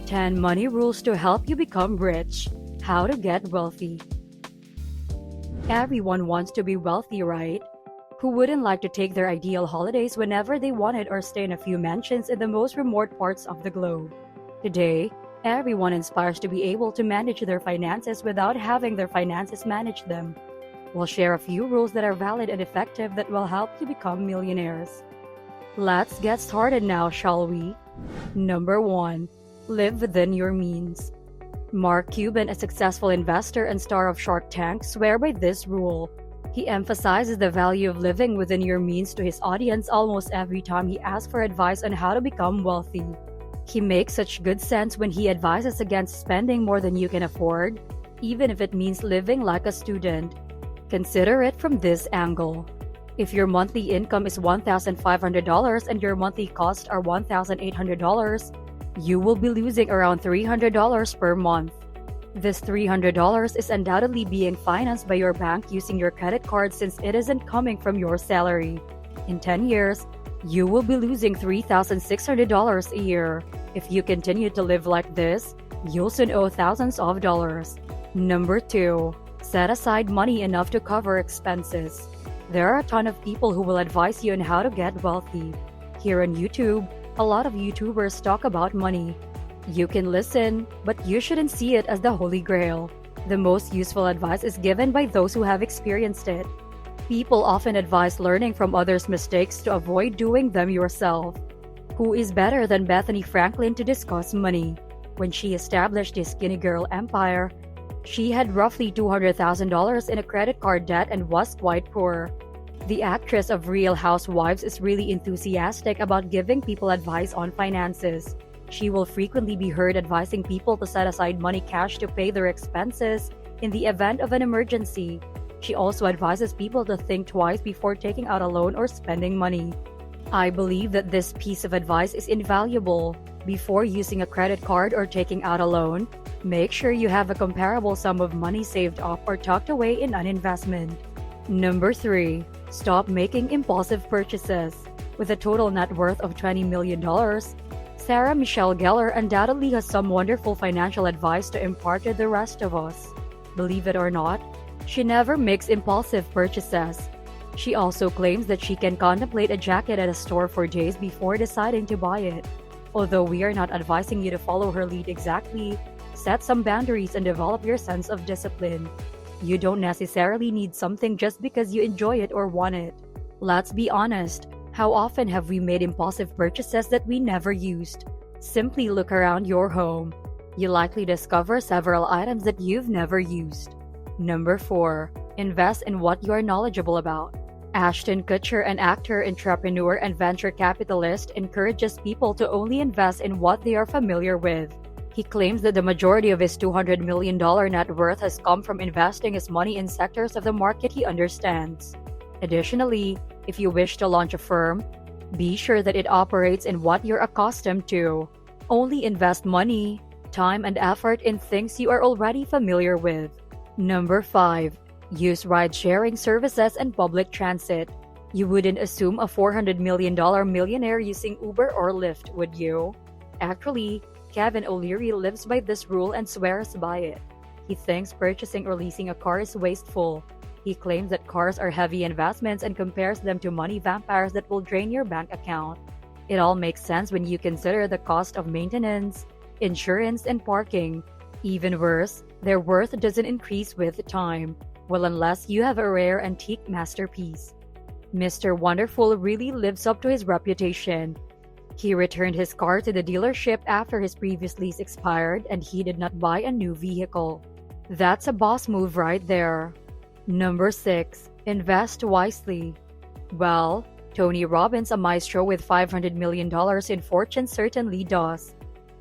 10 Money Rules to Help You Become Rich. How to Get Wealthy. Everyone wants to be wealthy, right? Who wouldn't like to take their ideal holidays whenever they wanted or stay in a few mansions in the most remote parts of the globe? Today, everyone aspires to be able to manage their finances without having their finances manage them. We'll share a few rules that are valid and effective that will help you become millionaires. Let's get started now, shall we? Number 1. Live within your means. Mark Cuban, a successful investor and star of Shark Tank, swears by this rule. He emphasizes the value of living within your means to his audience almost every time he asks for advice on how to become wealthy. He makes such good sense when he advises against spending more than you can afford, even if it means living like a student. Consider it from this angle. If your monthly income is $1,500 and your monthly costs are $1,800, you will be losing around $300 per month. This $300 is undoubtedly being financed by your bank using your credit card since it isn't coming from your salary. In 10 years, you will be losing $3,600 a year. If you continue to live like this, you'll soon owe thousands of dollars. Number 2. Set aside money enough to cover expenses. There are a ton of people who will advise you on how to get wealthy. Here on YouTube, a lot of YouTubers talk about money. You can listen, but you shouldn't see it as the holy grail. The most useful advice is given by those who have experienced it. People often advise learning from others' mistakes to avoid doing them yourself. Who is better than Bethany Franklin to discuss money? When she established the Skinny Girl empire, she had roughly $200,000 in a credit card debt and was quite poor. The actress of Real Housewives is really enthusiastic about giving people advice on finances. She will frequently be heard advising people to set aside money cash to pay their expenses in the event of an emergency. She also advises people to think twice before taking out a loan or spending money. I believe that this piece of advice is invaluable. Before using a credit card or taking out a loan, make sure you have a comparable sum of money saved up or tucked away in an investment. Number 3. Stop making impulsive purchases. With a total net worth of $20 million, Sarah Michelle Gellar undoubtedly has some wonderful financial advice to impart to the rest of us. Believe it or not, she never makes impulsive purchases. She also claims that she can contemplate a jacket at a store for days before deciding to buy it. Although we are not advising you to follow her lead exactly, set some boundaries and develop your sense of discipline. You don't necessarily need something just because you enjoy it or want it. Let's be honest, how often have we made impulsive purchases that we never used? Simply look around your home. You'll likely discover several items that you've never used. Number 4. Invest in what you are knowledgeable about. Ashton Kutcher, an actor, entrepreneur, and venture capitalist, encourages people to only invest in what they are familiar with. He claims that the majority of his $200 million net worth has come from investing his money in sectors of the market he understands. Additionally, if you wish to launch a firm, be sure that it operates in what you're accustomed to. Only invest money, time, and effort in things you are already familiar with. Number 5. Use ride-sharing services and public transit. You wouldn't assume a $400 million millionaire using Uber or Lyft, would you? Actually, Kevin O'Leary lives by this rule and swears by it. He thinks purchasing or leasing a car is wasteful. He claims that cars are heavy investments and compares them to money vampires that will drain your bank account. It all makes sense when you consider the cost of maintenance, insurance, and parking. Even worse, their worth doesn't increase with time. Well, unless you have a rare antique masterpiece. Mr. Wonderful really lives up to his reputation. He returned his car to the dealership after his previous lease expired and he did not buy a new vehicle. That's a boss move right there. Number 6. Invest wisely. Well, Tony Robbins, a maestro with $500 million in fortune, certainly does.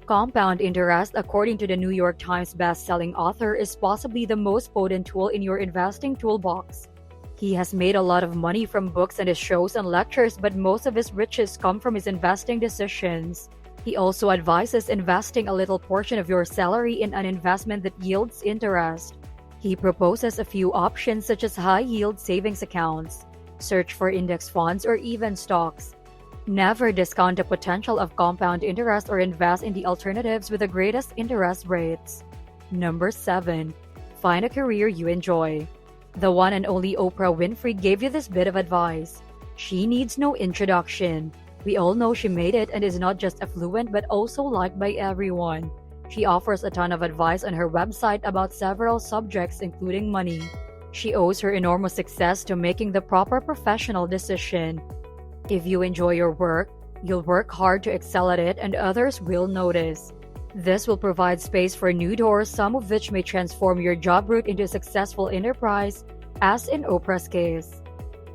Compound interest, according to the New York Times best-selling author, is possibly the most potent tool in your investing toolbox. He has made a lot of money from books and his shows and lectures, but most of his riches come from his investing decisions. He also advises investing a little portion of your salary in an investment that yields interest. He proposes a few options such as high-yield savings accounts, search for index funds, or even stocks. Never discount the potential of compound interest or invest in the alternatives with the greatest interest rates. Number 7. Find a career you enjoy. The one and only Oprah Winfrey gave you this bit of advice. She needs no introduction. We all know she made it and is not just affluent but also liked by everyone. She offers a ton of advice on her website about several subjects including money. She owes her enormous success to making the proper professional decision. If you enjoy your work, you'll work hard to excel at it and others will notice. This will provide space for new doors, some of which may transform your job route into a successful enterprise, as in Oprah's case.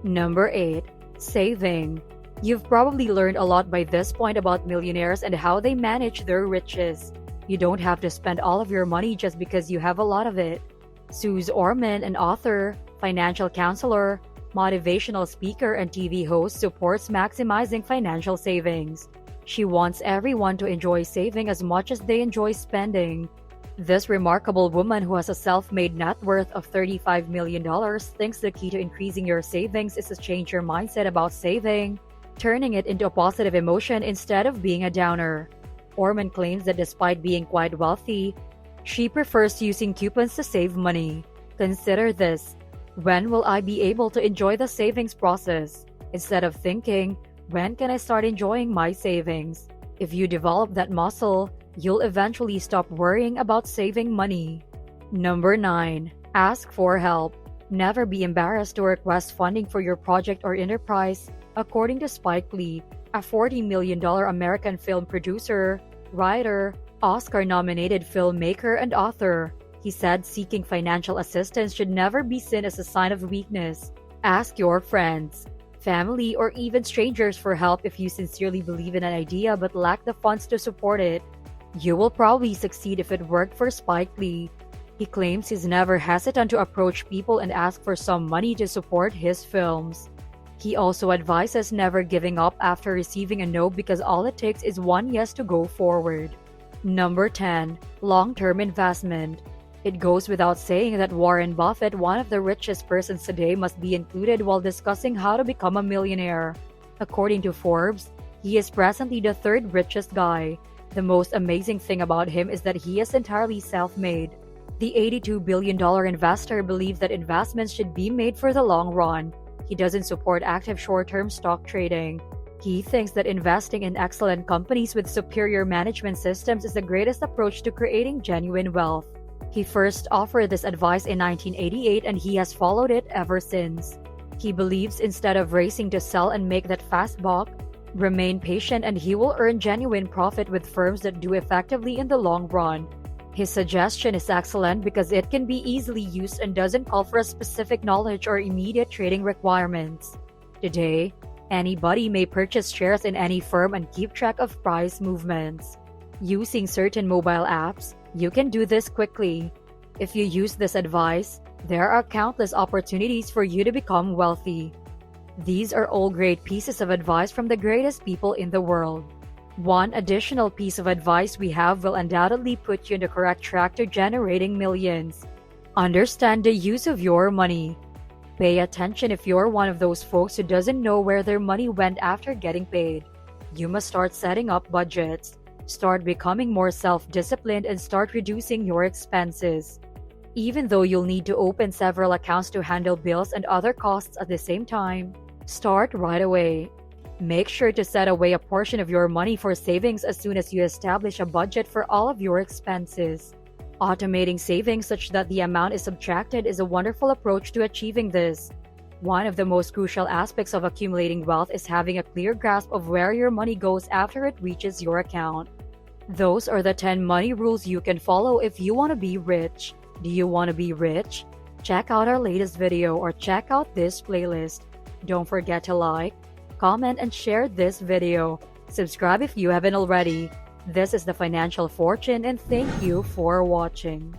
Number 8. Saving. You've probably learned a lot by this point about millionaires and how they manage their riches. You don't have to spend all of your money just because you have a lot of it. Suze Orman, an author, financial counselor, motivational speaker, and TV host, supports maximizing financial savings. She wants everyone to enjoy saving as much as they enjoy spending. This remarkable woman, who has a self-made net worth of $35 million, thinks the key to increasing your savings is to change your mindset about saving, turning it into a positive emotion instead of being a downer. Orman claims that despite being quite wealthy, she prefers using coupons to save money. Consider this. When will I be able to enjoy the savings process? Instead of thinking, when can I start enjoying my savings? If you develop that muscle, you'll eventually stop worrying about saving money. Number 9. Ask for help. Never be embarrassed to request funding for your project or enterprise. According to Spike Lee, a $40 million American film producer, writer, Oscar-nominated filmmaker, and author, he said seeking financial assistance should never be seen as a sign of weakness. Ask your friends, family, or even strangers for help if you sincerely believe in an idea but lack the funds to support it. You will probably succeed if it worked for Spike Lee. He claims he's never hesitant to approach people and ask for some money to support his films. He also advises never giving up after receiving a no, because all it takes is one yes to go forward. Number 10. Long-term investment. It goes without saying that Warren Buffett, one of the richest persons today, must be included while discussing how to become a millionaire. According to Forbes, he is presently the third richest guy. The most amazing thing about him is that he is entirely self-made. The $82 billion investor believes that investments should be made for the long run. He doesn't support active short-term stock trading. He thinks that investing in excellent companies with superior management systems is the greatest approach to creating genuine wealth. He first offered this advice in 1988 and he has followed it ever since. He believes instead of racing to sell and make that fast buck, remain patient and he will earn genuine profit with firms that do effectively in the long run. His suggestion is excellent because it can be easily used and doesn't call for a specific knowledge or immediate trading requirements. Today, anybody may purchase shares in any firm and keep track of price movements. Using certain mobile apps, you can do this quickly. If you use this advice, there are countless opportunities for you to become wealthy. These are all great pieces of advice from the greatest people in the world. One additional piece of advice we have will undoubtedly put you on the correct track to generating millions. Understand the use of your money. Pay attention if you're one of those folks who doesn't know where their money went after getting paid. You must start setting up budgets. Start becoming more self-disciplined and start reducing your expenses. Even though you'll need to open several accounts to handle bills and other costs at the same time, start right away. Make sure to set away a portion of your money for savings as soon as you establish a budget for all of your expenses. Automating savings such that the amount is subtracted is a wonderful approach to achieving this. One of the most crucial aspects of accumulating wealth is having a clear grasp of where your money goes after it reaches your account. Those are the 10 money rules you can follow if you want to be rich. Do you want to be rich? Check out our latest video or check out this playlist. Don't forget to like, comment, and share this video. Subscribe if you haven't already. This is The Financial Fortune and thank you for watching.